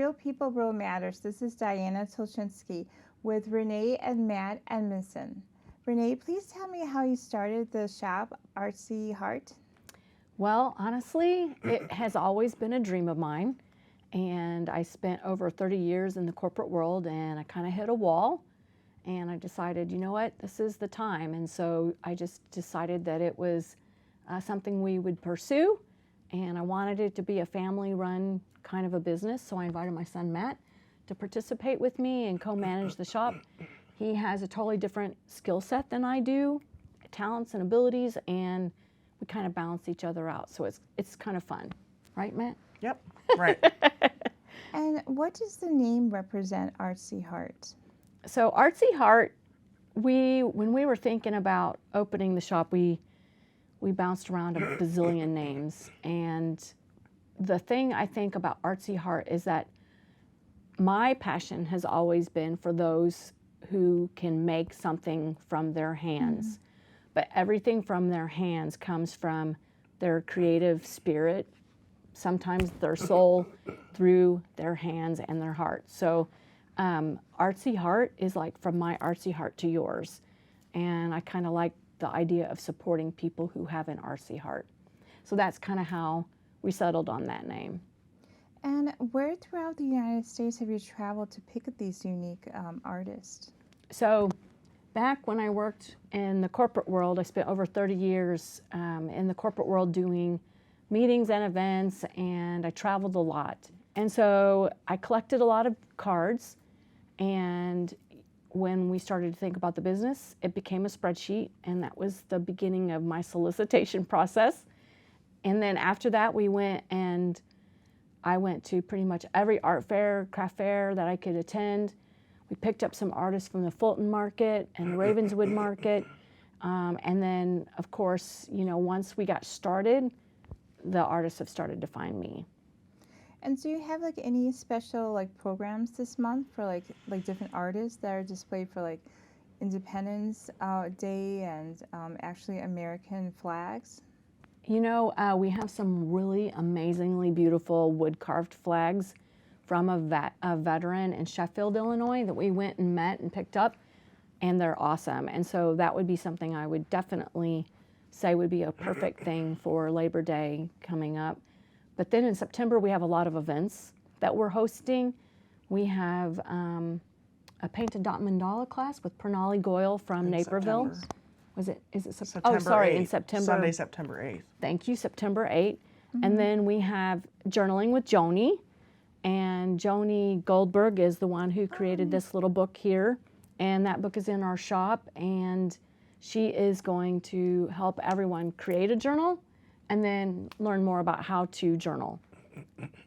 Real People, Real Matters. This is Diana Tulchinsky with Renee and Matt Edmondson. Renee, please tell me how you started the shop, Artsy Heart. Well, honestly, it has always been a dream of mine. And I spent over 30 years in the corporate world, and I kind of hit a wall. And I decided, you know what, this is the time. And so I just decided that it was something we would pursue. And I wanted it to be a family-run kind of a business. So I invited my son, Matt, to participate with me and co-manage the shop. He has a totally different skill set than I do, talents and abilities, and we kind of balance each other out. So it's kind of fun. Right, Matt? Yep, right. And what does the name represent, Artsy Heart? So Artsy Heart, when we were thinking about opening the shop, we bounced around a bazillion names. And the thing I think about Artsy Heart is that my passion has always been for those who can make something from their hands. Mm-hmm. But everything from their hands comes from their creative spirit, sometimes their soul, through their hands and their heart. So Artsy Heart is like from my artsy heart to yours. And I kind of like the idea of supporting people who have an artsy heart. So that's kind of how we settled on that name. And where throughout the United States have you traveled to pick up these unique artists? So back when I worked in the corporate world, I spent over 30 years in the corporate world doing meetings and events, and I traveled a lot. And so I collected a lot of cards, and when we started to think about the business, it became a spreadsheet, and that was the beginning of my solicitation process. And then after that, I went to pretty much every art fair, craft fair that I could attend. We picked up some artists from the Fulton Market and the Ravenswood Market. And then, of course, once we got started, the artists have started to find me. And do you have any special programs this month for like different artists that are displayed for Independence Day and actually American flags? We have some really amazingly beautiful wood carved flags from a veteran in Sheffield, Illinois that we went and met and picked up, and they're awesome. And so that would be something I would definitely say would be a perfect thing for Labor Day coming up. But then in September, we have a lot of events that we're hosting. We have a painted dot mandala class with Pernali Goyle from Naperville. September. Is it September? Oh, sorry, 8th. in September. Sunday, September 8th. Thank you, September 8th. Mm-hmm. And then we have Journaling with Joni. And Joni Goldberg is the one who created this little book here. And that book is in our shop. And she is going to help everyone create a journal and then learn more about how to journal.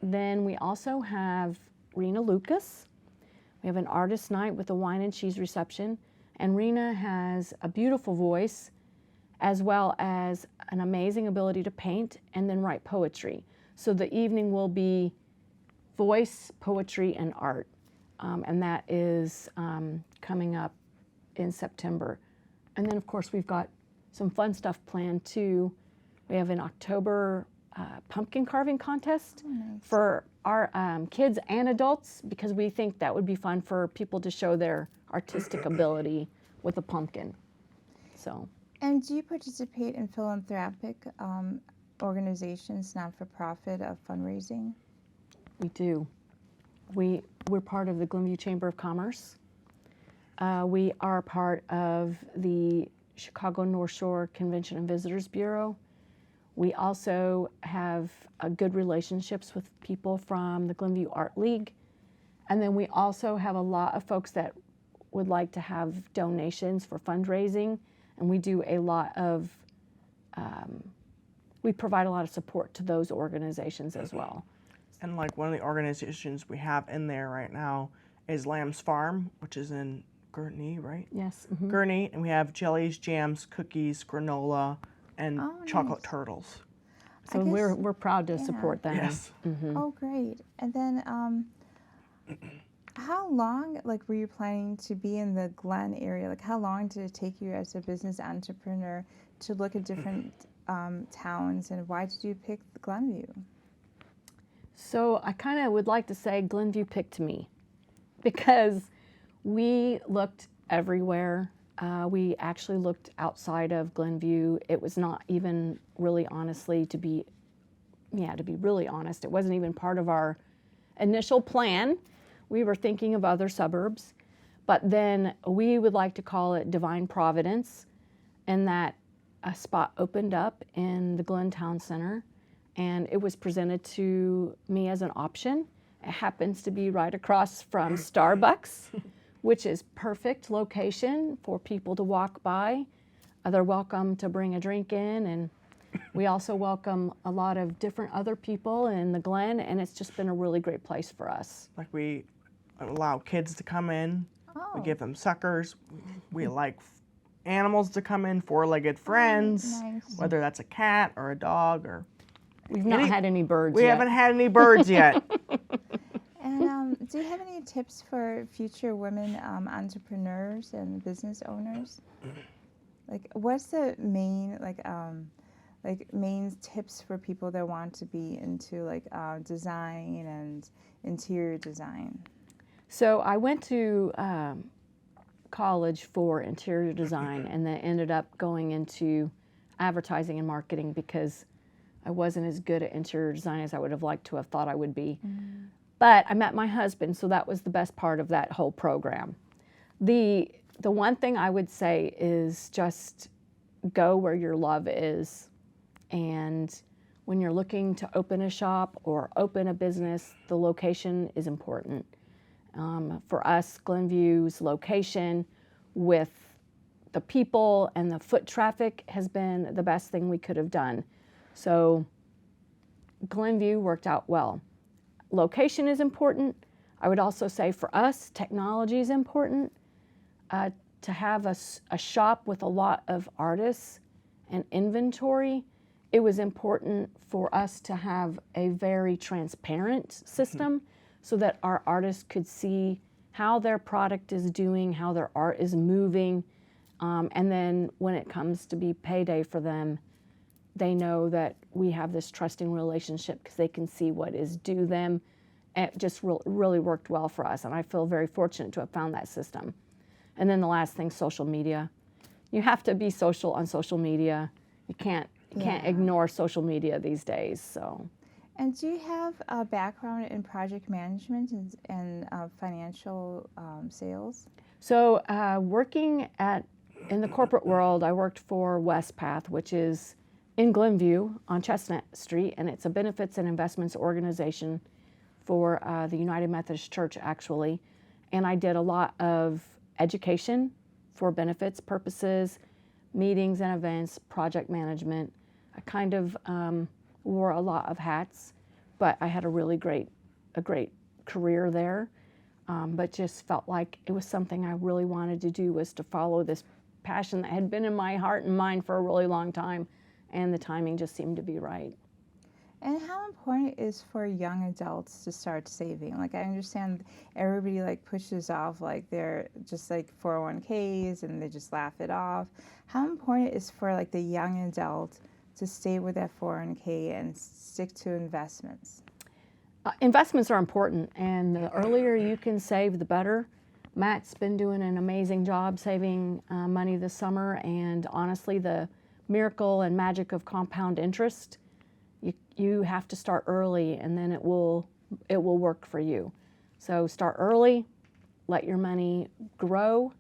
Then we also have Rena Lucas. We have an artist night with a wine and cheese reception. And Rena has a beautiful voice as well as an amazing ability to paint and then write poetry. So the evening will be voice, poetry, and art. And that is coming up in September. And then, of course, we've got some fun stuff planned, too. We have an October pumpkin carving contest for our kids and adults, because we think that would be fun for people to show their artistic ability with a pumpkin. So. And do you participate in philanthropic organizations, not-for-profit, of fundraising? We do. We're part of the Glenview Chamber of Commerce. We are part of the Chicago North Shore Convention and Visitors Bureau. We also have good relationships with people from the Glenview Art League. And then we also have a lot of folks that would like to have donations for fundraising. And we do a lot of, we provide a lot of support to those organizations as well. And one of the organizations we have in there right now is Lamb's Farm, which is in Gurnee, right? Yes. Mm-hmm. Gurnee, and we have jellies, jams, cookies, granola, and chocolate turtles. So we're proud to support them. Yes. Mm-hmm. Oh, great. And then how long were you planning to be in the Glen area? How long did it take you as a business entrepreneur to look at different towns, and why did you pick Glenview? So I kind of would like to say Glenview picked me because we looked everywhere. We actually looked outside of Glenview. It was not even really, honestly, to be really honest, it wasn't even part of our initial plan. We were thinking of other suburbs, but then we would like to call it divine providence, and that a spot opened up in the Glen Town Center, and it was presented to me as an option. It happens to be right across from Starbucks, which is perfect location for people to walk by. They're welcome to bring a drink in, and we also welcome a lot of different other people in the Glen, and it's just been a really great place for us. Like we allow kids to come in. Oh. We give them suckers. We like animals to come in, four-legged friends, nice. whether that's a cat or a dog or. We've not had any birds We yet. haven't had any birds yet. And do you have any tips for future women entrepreneurs and business owners? Like, what's the main main tips for people that want to be into design and interior design? So I went to college for interior design and then ended up going into advertising and marketing because I wasn't as good at interior design as I would have liked to have thought I would be. But I met my husband, so that was the best part of that whole program. The one thing I would say is just go where your love is. And when you're looking to open a shop or open a business, the location is important. For us, Glenview's location with the people and the foot traffic has been the best thing we could have done. So Glenview worked out well. Location is important. I would also say for us, technology is important. To have a shop with a lot of artists and inventory, it was important for us to have a very transparent system so that our artists could see how their product is doing, how their art is moving, and then when it comes to be payday for them, they know that we have this trusting relationship because they can see what is due them. It just really worked well for us, and I feel very fortunate to have found that system. And then the last thing, social media. You have to be social on social media. You can't ignore social media these days. So. And do you have a background in project management and financial sales? So working in the corporate world, I worked for Westpath, which is in Glenview on Chestnut Street, and it's a benefits and investments organization for the United Methodist Church, actually. And I did a lot of education for benefits purposes, meetings and events, project management. I kind of wore a lot of hats, but I had a great career there. But just felt like it was something I really wanted to do, was to follow this passion that had been in my heart and mind for a really long time, and the timing just seemed to be right. And how important it is for young adults to start saving? Like, I understand everybody pushes off they're just 401ks and they just laugh it off. How important it is for the young adult to stay with that 401k and stick to investments? Investments are important, and the earlier you can save, the better. Matt's been doing an amazing job saving money this summer, and honestly, the miracle and magic of compound interest, you have to start early, and then it will work for you. So start early, let your money grow,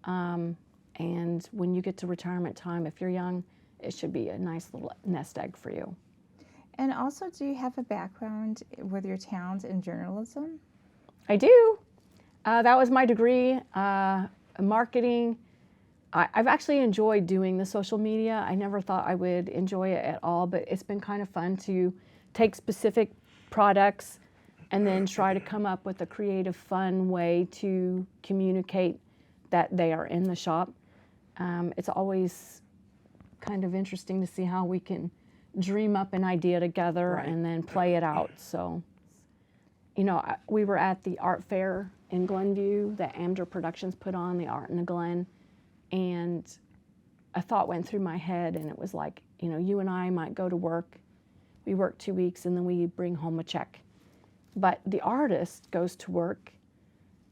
and when you get to retirement time, if you're young, it should be a nice little nest egg for you. And also, do you have a background with your talent in journalism? I do. That was my degree, marketing. I've actually enjoyed doing the social media. I never thought I would enjoy it at all, but it's been kind of fun to take specific products and then try to come up with a creative, fun way to communicate that they are in the shop. It's always kind of interesting to see how we can dream up an idea together and then play it out. So, we were at the art fair in Glenview that Amder Productions put on, the Art in the Glen, and a thought went through my head, and it was like, you and I might go to work, we work 2 weeks, and then we bring home a check. But the artist goes to work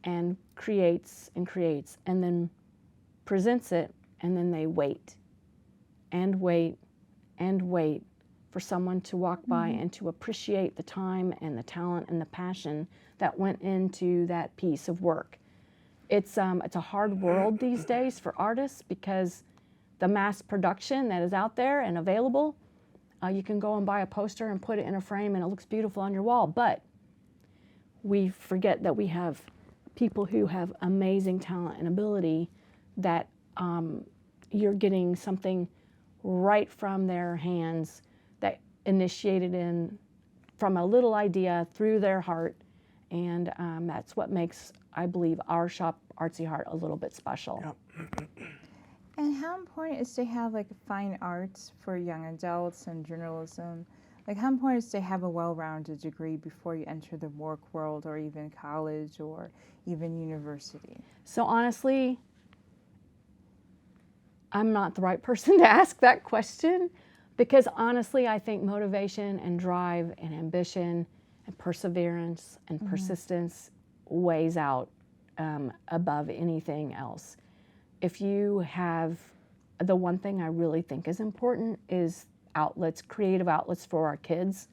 and creates and then presents it, and then they wait and wait and wait for someone to walk by and to appreciate the time and the talent and the passion that went into that piece of work. It's a hard world these days for artists because the mass production that is out there and available, you can go and buy a poster and put it in a frame and it looks beautiful on your wall, but we forget that we have people who have amazing talent and ability that you're getting something right from their hands that initiated in from a little idea through their heart, and that's what makes, I believe, our shop, Artsy Heart, a little bit special. Yep. And how important is to have like fine arts for young adults and journalism? Like how important is to have a well-rounded degree before you enter the work world or even college or even university? So honestly, I'm not the right person to ask that question because honestly, I think motivation and drive and ambition and perseverance and persistence weighs out above anything else. If you have, the one thing I really think is important is outlets, creative outlets for our kids.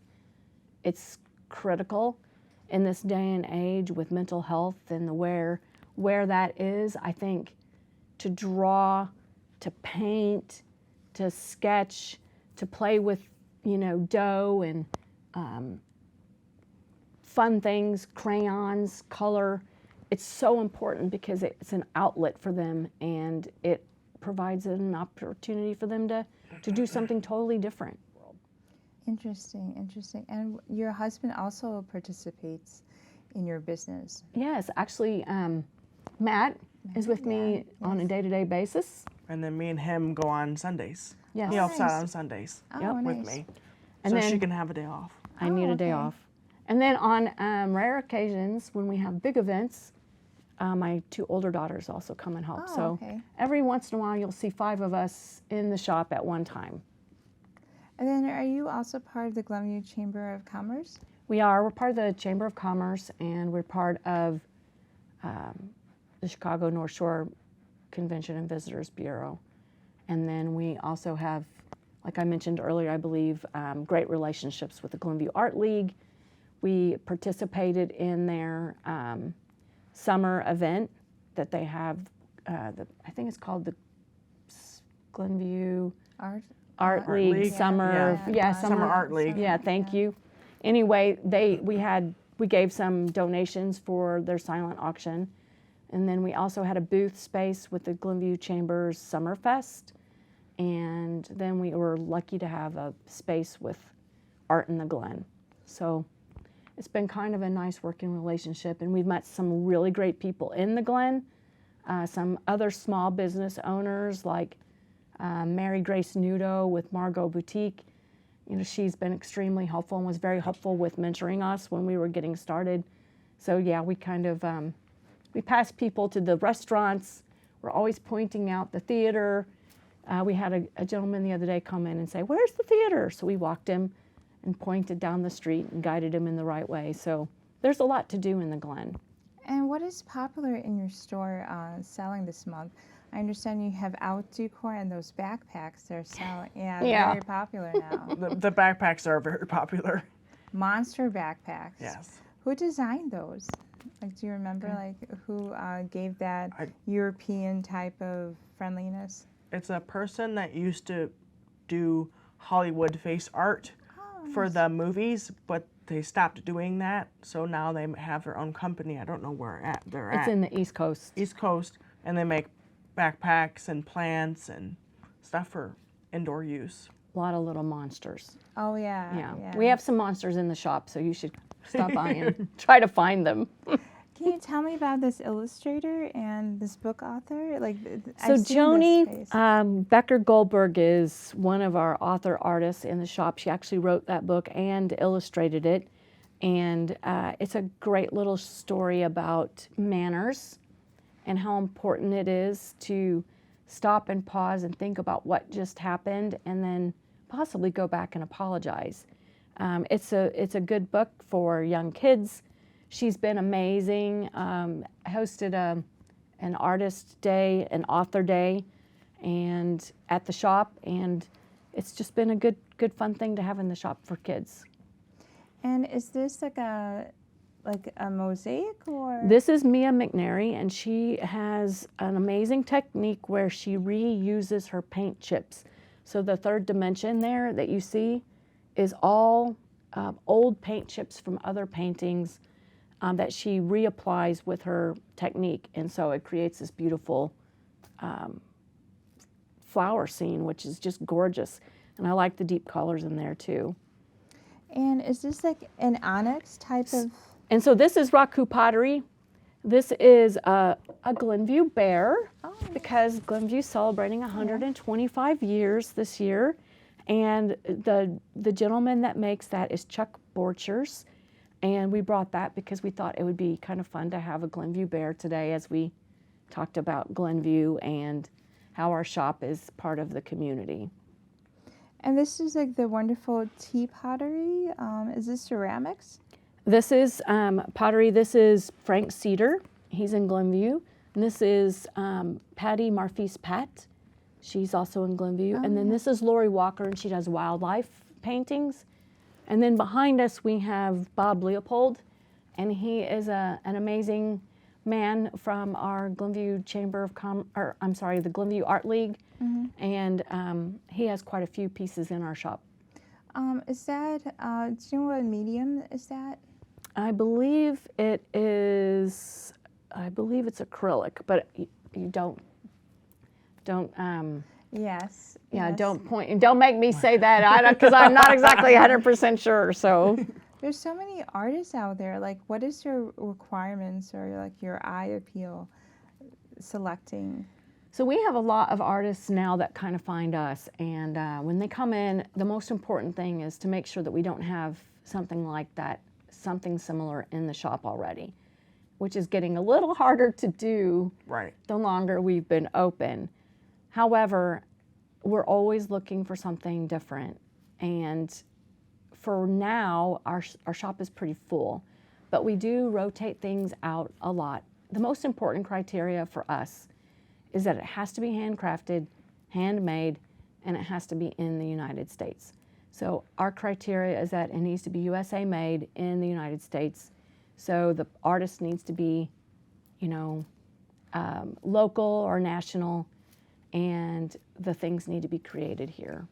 It's critical in this day and age with mental health and where that is. I think to draw, to paint, to sketch, to play with, dough and fun things, crayons, color. It's so important because it's an outlet for them and it provides an opportunity for them to do something totally different. Interesting, interesting. And your husband also participates in your business. Yes, actually, Matt is with me on a day-to-day basis. And then me and him go on Sundays. Yes. He helps out Nice. on Sundays Oh, with nice. me, And so then she can have a day off. I need a Oh, day okay. off. And then on rare occasions, when we have big events, my two older daughters also come and help. Oh, So okay. every once in a while, you'll see 5 of us in the shop at one time. And then are you also part of the Glenview Chamber of Commerce? We're part of the Chamber of Commerce, and we're part of the Chicago North Shore Convention and Visitors Bureau. And then we also have, like I mentioned earlier, I believe, great relationships with the Glenview Art League. We participated in their summer event that they have, I think it's called the Glenview Art League League. Summer, Summer Art League. Yeah, thank you. Anyway, we gave some donations for their silent auction, and then we also had a booth space with the Glenview Chamber's Summer Fest, and then we were lucky to have a space with Art in the Glen. So it's been kind of a nice working relationship, and we've met some really great people in the Glen, some other small business owners like Mary Grace Nudo with Margot Boutique. She's been extremely helpful and was very helpful with mentoring us when we were getting started. So yeah, we kind of, we pass people to the restaurants. We're always pointing out the theater. We had a gentleman the other day come in and say, "Where's the theater?" So we walked him and pointed down the street and guided him in the right way. So there's a lot to do in the Glen. And what is popular in your store selling this month? I understand you have out decor and those backpacks they're selling. Yeah, Yeah. very popular now. The backpacks are very popular. Monster backpacks. Yes. Who designed those? Like, do you remember who gave that European type of friendliness? It's a person that used to do Hollywood face art Oh, for the movies, but they stopped doing that. So now they have their own company. I don't know where they're It's at. in the East Coast. East Coast, and they make backpacks and plants and stuff for indoor use. A lot of little monsters. Oh yeah. Yeah. We have some monsters in the shop, so you should stop by and try to find them. Can you tell me about this illustrator and this book author? Like, So I've seen Joni this face. Becker Goldberg is one of our author artists in the shop. She actually wrote that book and illustrated it. And it's a great little story about manners and how important it is to stop and pause and think about what just happened and then possibly go back and apologize. It's a good book for young kids. She's been amazing. Hosted an artist day, an author day, and at the shop, and it's just been a good fun thing to have in the shop for kids. And is this like a mosaic or? This is Mia McNary, and she has an amazing technique where she reuses her paint chips. So the third dimension there that you see is all old paint chips from other paintings that she reapplies with her technique. And so it creates this beautiful flower scene, which is just gorgeous. And I like the deep colors in there too. And is this like an onyx type of? And so this is Raku pottery. This is a Glenview bear, because Glenview's celebrating 125 years this year. And the gentleman that makes that is Chuck Borchers. And we brought that because we thought it would be kind of fun to have a Glenview bear today, as we talked about Glenview and how our shop is part of the community. And this is like the wonderful tea pottery. Is this ceramics? This is pottery. This is Frank Cedar. He's in Glenview. And this is Patty Marfis Pat. She's also in Glenview. And then this is Lori Walker, and she does wildlife paintings. And then behind us we have Bob Leopold, and he is an amazing man from our Glenview the Glenview Art League. And he has quite a few pieces in our shop. Is that, do you know what medium is that? I believe it's acrylic, but you don't, Yes. yeah, yes. don't make me say that, because I'm not exactly 100% sure, so. There's so many artists out there. Like, what is your requirements or like your eye appeal selecting? So we have a lot of artists now that kind of find us, and when they come in, the most important thing is to make sure that we don't have something like that, something similar in the shop already, which is getting a little harder to do the longer we've been open. However, we're always looking for something different, and for now, our shop is pretty full, but we do rotate things out a lot. The most important criteria for us is that it has to be handcrafted, handmade, and it has to be in the United States. So our criteria is that it needs to be USA made in the United States. So the artist needs to be, local or national, and the things need to be created here.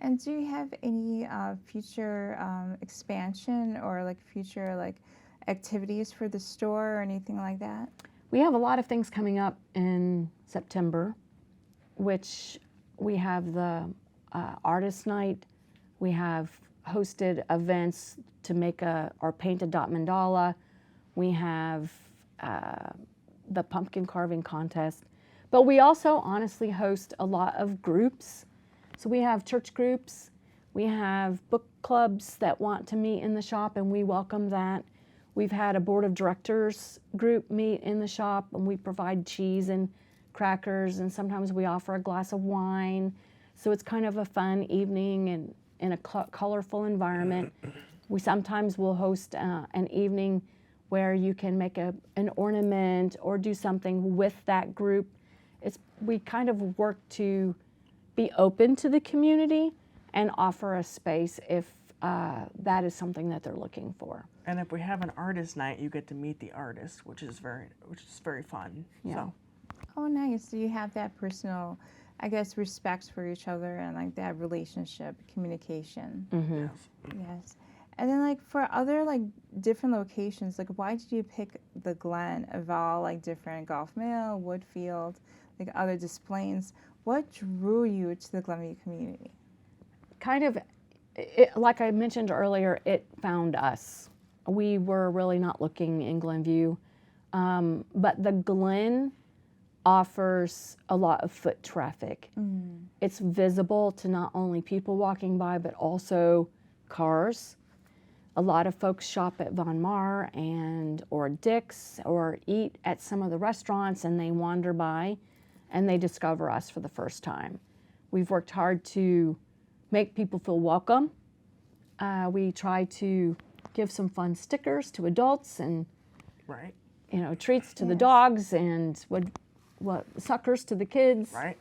And do you have any future expansion or like future like activities for the store or anything like that? We have a lot of things coming up in September, which we have the artist night. We have hosted events to make our painted dot mandala. We have the pumpkin carving contest. But we also honestly host a lot of groups. So we have church groups, we have book clubs that want to meet in the shop, and we welcome that. We've had a board of directors group meet in the shop, and we provide cheese and crackers, and sometimes we offer a glass of wine. So it's kind of a fun evening and in a colorful environment. We sometimes will host an evening where you can make an ornament or do something with that group. We kind of work to be open to the community and offer a space if that is something that they're looking for. And if we have an artist night, you get to meet the artist, which is very fun. Yeah. So. Oh, nice. So you have that personal, I guess, respect for each other and like that relationship, communication. Mm-hmm. Yes. And then like for other like different locations, like why did you pick the Glen of all like different Golf Mill, Woodfield, like other displays? What drew you to the Glenview community? Kind of, like I mentioned earlier, it found us. We were really not looking in Glenview, but the Glen offers a lot of foot traffic. It's visible to not only people walking by, but also cars. A lot of folks shop at Von Maur or Dick's or eat at some of the restaurants, and they wander by and they discover us for the first time. We've worked hard to make people feel welcome We try to give some fun stickers to adults and Right. treats to the Yes. dogs and what suckers to the kids. Right.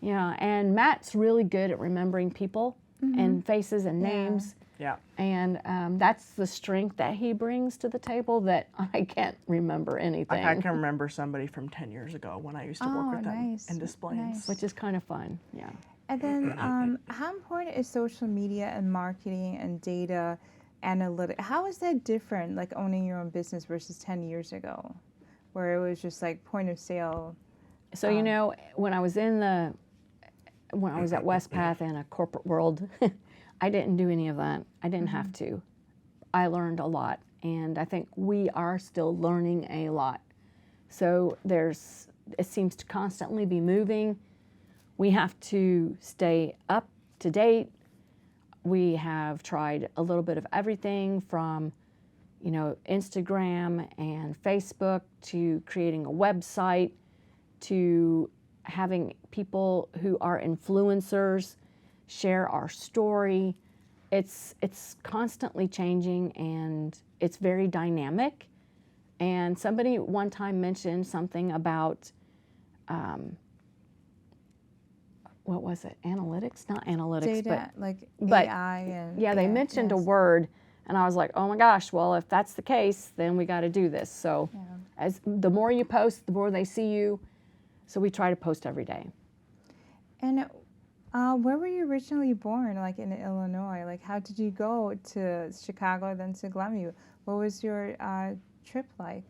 Yeah, and Matt's really good at remembering people and faces and Yeah. names. Yeah. And that's the strength that he brings to the table that I can't remember anything. I can remember somebody from 10 years ago when I used to work Oh, with them nice, in displays. nice. Which is kind of fun, yeah. And then, how important is social media and marketing and data analytics? How is that different, like owning your own business versus 10 years ago, where it was just like point of sale? So when I was at Westpath in a corporate world, I didn't do any of that. I didn't have to. I learned a lot, and I think we are still learning a lot. So it seems to constantly be moving. We have to stay up to date. We have tried a little bit of everything from, Instagram and Facebook to creating a website to having people who are influencers share our story. It's constantly changing and it's very dynamic. And somebody one time mentioned something about what was it? Analytics? Not analytics, Data, but like AI and yeah, they mentioned a yes. word, and I was like, oh my gosh, well, if that's the case, then we got to do this. So Yeah. as the more you post, the more they see you. So we try to post every day. And where were you originally born, like in Illinois? Like, how did you go to Chicago, then to Glenview? What was your trip like?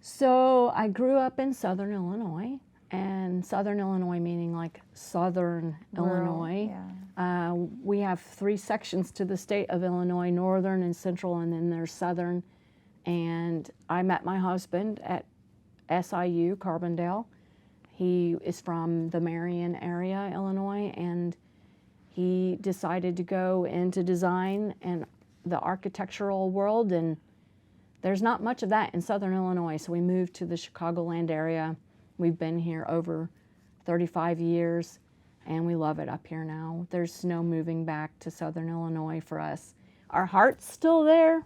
So I grew up in Southern Illinois, and Southern Illinois meaning like Southern Rural, Illinois. yeah. We have 3 sections to the state of Illinois, Northern and Central, and then there's Southern. And I met my husband at SIU, Carbondale. He is from the Marion area, Illinois, and he decided to go into design and the architectural world, and there's not much of that in Southern Illinois, so we moved to the Chicagoland area. We've been here over 35 years, and we love it up here now. There's no moving back to Southern Illinois for us. Our heart's still there.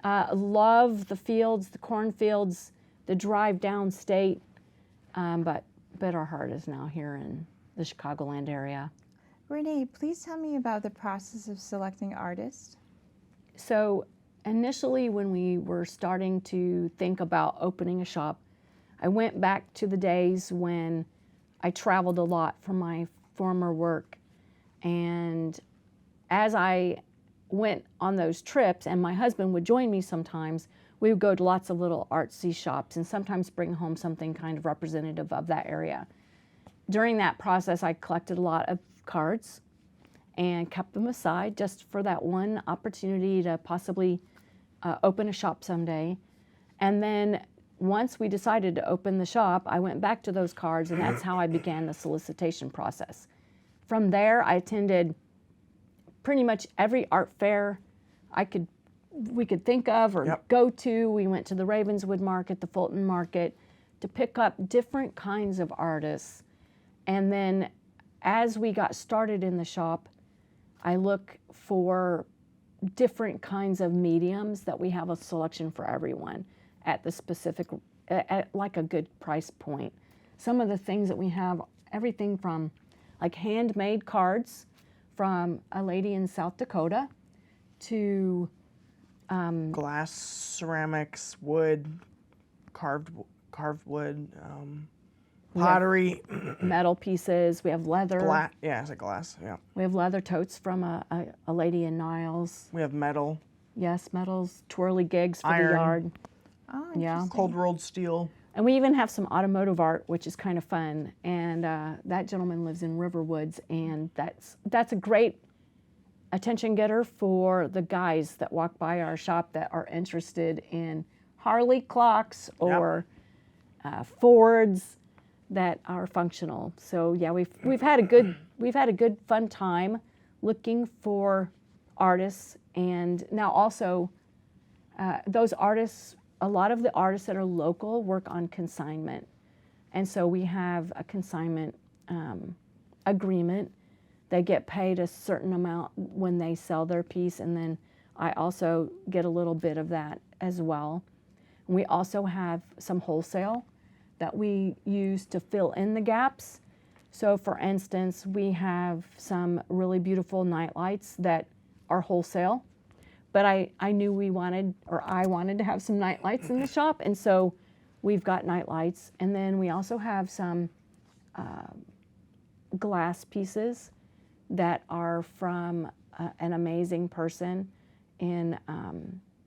Love the fields, the cornfields, the drive downstate, but our heart is now here in the Chicagoland area. Renee, please tell me about the process of selecting artists. So initially when we were starting to think about opening a shop, I went back to the days when I traveled a lot from my former work. And as I went on those trips, and my husband would join me sometimes, we would go to lots of little artsy shops and sometimes bring home something kind of representative of that area. During that process, I collected a lot of cards and kept them aside just for that one opportunity to possibly open a shop someday. And then once we decided to open the shop, I went back to those cards, and that's how I began the solicitation process. From there, I attended pretty much every art fair we could think of or go to. We went to the Ravenswood Market, the Fulton Market, to pick up different kinds of artists. And then as we got started in the shop, I look for different kinds of mediums that we have a selection for everyone at the specific, at like a good price point. Some of the things that we have, everything from like handmade cards from a lady in South Dakota to glass, ceramics, wood, carved wood, pottery, metal pieces. We have leather. it's a glass, yeah. We have leather totes from a lady in Niles. We have metal. Yes, metals, twirly gigs for Iron. the yard. Oh, Yeah. interesting. Cold rolled steel. And we even have some automotive art, which is kind of fun. And that gentleman lives in Riverwoods, and that's a great attention getter for the guys that walk by our shop that are interested in Harley clocks or Fords that are functional. So yeah, we've had a good fun time looking for artists, and now also those artists. A lot of the artists that are local work on consignment, and so we have a consignment agreement They get paid a certain amount when they sell their piece, and then I also get a little bit of that as well. We also have some wholesale that we use to fill in the gaps. So for instance, we have some really beautiful night lights that are wholesale, but I knew we wanted, or I wanted to have some night lights in the shop, and so we've got night lights. And then we also have some glass pieces that are from an amazing person in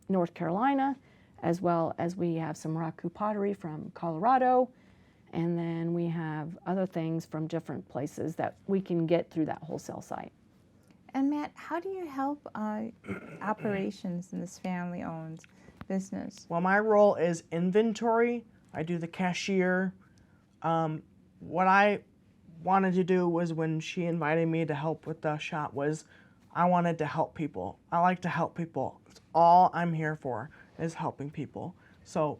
North Carolina, as well as we have some raku pottery from Colorado, and then we have other things from different places that we can get through that wholesale site. And Matt, how do you help operations in this family-owned business? Well, my role is inventory. I do the cashier. What I wanted to do was, when she invited me to help with the shop, was I wanted to help people. I like to help people. It's all I'm here for, is helping people. So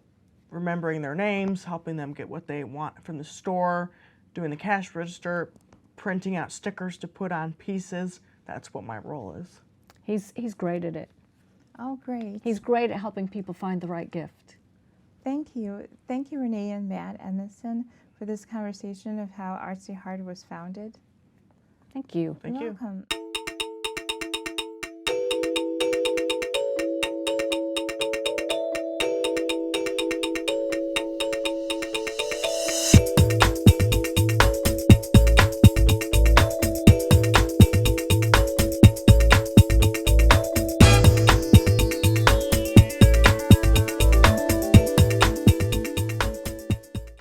remembering their names, helping them get what they want from the store, doing the cash register, printing out stickers to put on pieces. That's what my role is. He's great at it. Oh, great. He's great at helping people find the right gift. Thank you. Thank you, Renee and Matt Edmondson, for this conversation of how Artsy Heart was founded. Thank you. Thank You're you. welcome.